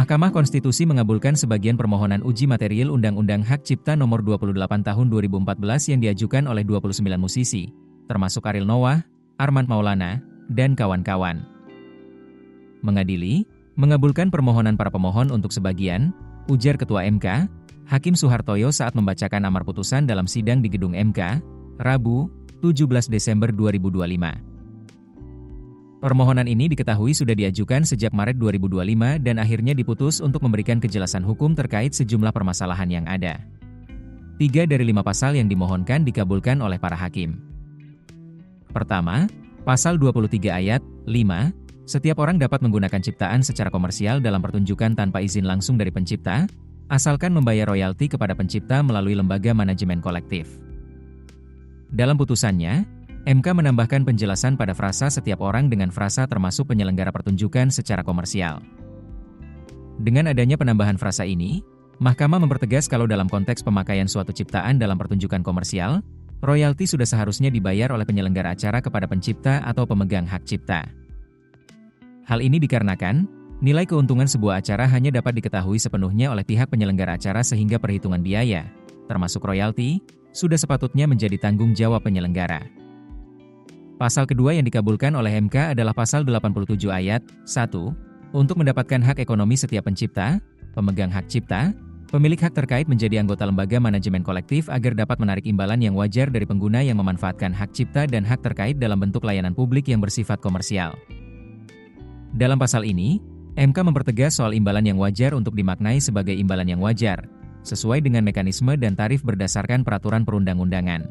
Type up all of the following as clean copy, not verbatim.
Mahkamah Konstitusi mengabulkan sebagian permohonan uji material Undang-Undang Hak Cipta Nomor 28 Tahun 2014 yang diajukan oleh 29 musisi, termasuk Ariel Noah, Armand Maulana, dan kawan-kawan. Mengadili, mengabulkan permohonan para pemohon untuk sebagian, ujar Ketua MK, Hakim Soehartoyo saat membacakan amar putusan dalam sidang di Gedung MK, Rabu, 17 Desember 2025. Permohonan ini diketahui sudah diajukan sejak Maret 2025 dan akhirnya diputus untuk memberikan kejelasan hukum terkait sejumlah permasalahan yang ada. 3 dari 5 pasal yang dimohonkan dikabulkan oleh para hakim. Pertama, Pasal 23 ayat 5, setiap orang dapat menggunakan ciptaan secara komersial dalam pertunjukan tanpa izin langsung dari pencipta, asalkan membayar royalti kepada pencipta melalui lembaga manajemen kolektif. Dalam putusannya, MK menambahkan penjelasan pada frasa setiap orang dengan frasa termasuk penyelenggara pertunjukan secara komersial. Dengan adanya penambahan frasa ini, Mahkamah mempertegas kalau dalam konteks pemakaian suatu ciptaan dalam pertunjukan komersial, royalti sudah seharusnya dibayar oleh penyelenggara acara kepada pencipta atau pemegang hak cipta. Hal ini dikarenakan, nilai keuntungan sebuah acara hanya dapat diketahui sepenuhnya oleh pihak penyelenggara acara sehingga perhitungan biaya, termasuk royalti, sudah sepatutnya menjadi tanggung jawab penyelenggara. Pasal kedua yang dikabulkan oleh MK adalah Pasal 87 ayat 1, untuk mendapatkan hak ekonomi setiap pencipta, pemegang hak cipta, pemilik hak terkait menjadi anggota lembaga manajemen kolektif agar dapat menarik imbalan yang wajar dari pengguna yang memanfaatkan hak cipta dan hak terkait dalam bentuk layanan publik yang bersifat komersial. Dalam pasal ini, MK mempertegas soal imbalan yang wajar untuk dimaknai sebagai imbalan yang wajar, sesuai dengan mekanisme dan tarif berdasarkan peraturan perundang-undangan.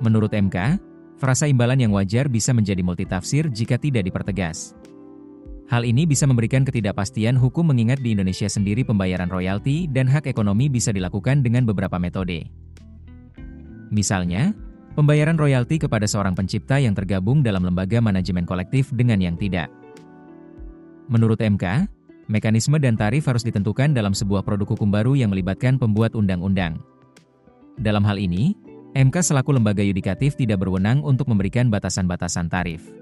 Menurut MK, frasa imbalan yang wajar bisa menjadi multitafsir jika tidak dipertegas. Hal ini bisa memberikan ketidakpastian hukum mengingat di Indonesia sendiri pembayaran royalti dan hak ekonomi bisa dilakukan dengan beberapa metode. Misalnya, pembayaran royalti kepada seorang pencipta yang tergabung dalam lembaga manajemen kolektif dengan yang tidak. Menurut MK, mekanisme dan tarif harus ditentukan dalam sebuah produk hukum baru yang melibatkan pembuat undang-undang. Dalam hal ini, MK selaku lembaga yudikatif tidak berwenang untuk memberikan batasan-batasan tarif.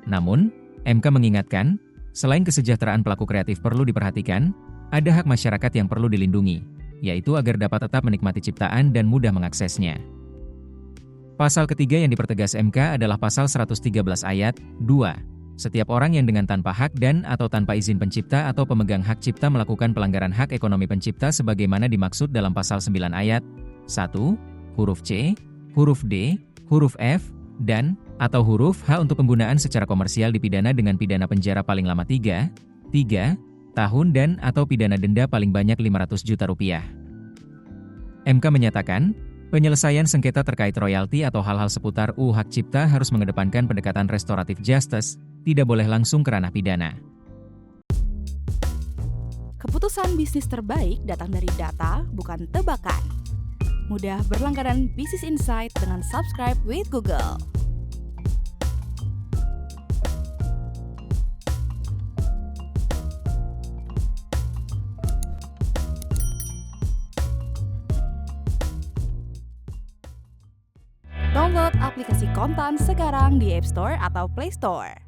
Namun, MK mengingatkan, selain kesejahteraan pelaku kreatif perlu diperhatikan, ada hak masyarakat yang perlu dilindungi, yaitu agar dapat tetap menikmati ciptaan dan mudah mengaksesnya. Pasal ketiga yang dipertegas MK adalah Pasal 113 ayat 2. Setiap orang yang dengan tanpa hak dan atau tanpa izin pencipta atau pemegang hak cipta melakukan pelanggaran hak ekonomi pencipta sebagaimana dimaksud dalam Pasal 9 ayat 1, huruf C, huruf D, huruf F, dan atau huruf H untuk penggunaan secara komersial dipidana dengan pidana penjara paling lama 3 tahun dan atau pidana denda paling banyak Rp500 juta. MK menyatakan, penyelesaian sengketa terkait royalti atau hal-hal seputar hak cipta harus mengedepankan pendekatan restoratif justice, tidak boleh langsung ke ranah pidana. Keputusan bisnis terbaik datang dari data, bukan tebakan. Mudah berlangganan Business Insight dengan subscribe with Google. Download aplikasi Kontan sekarang di App Store atau Play Store.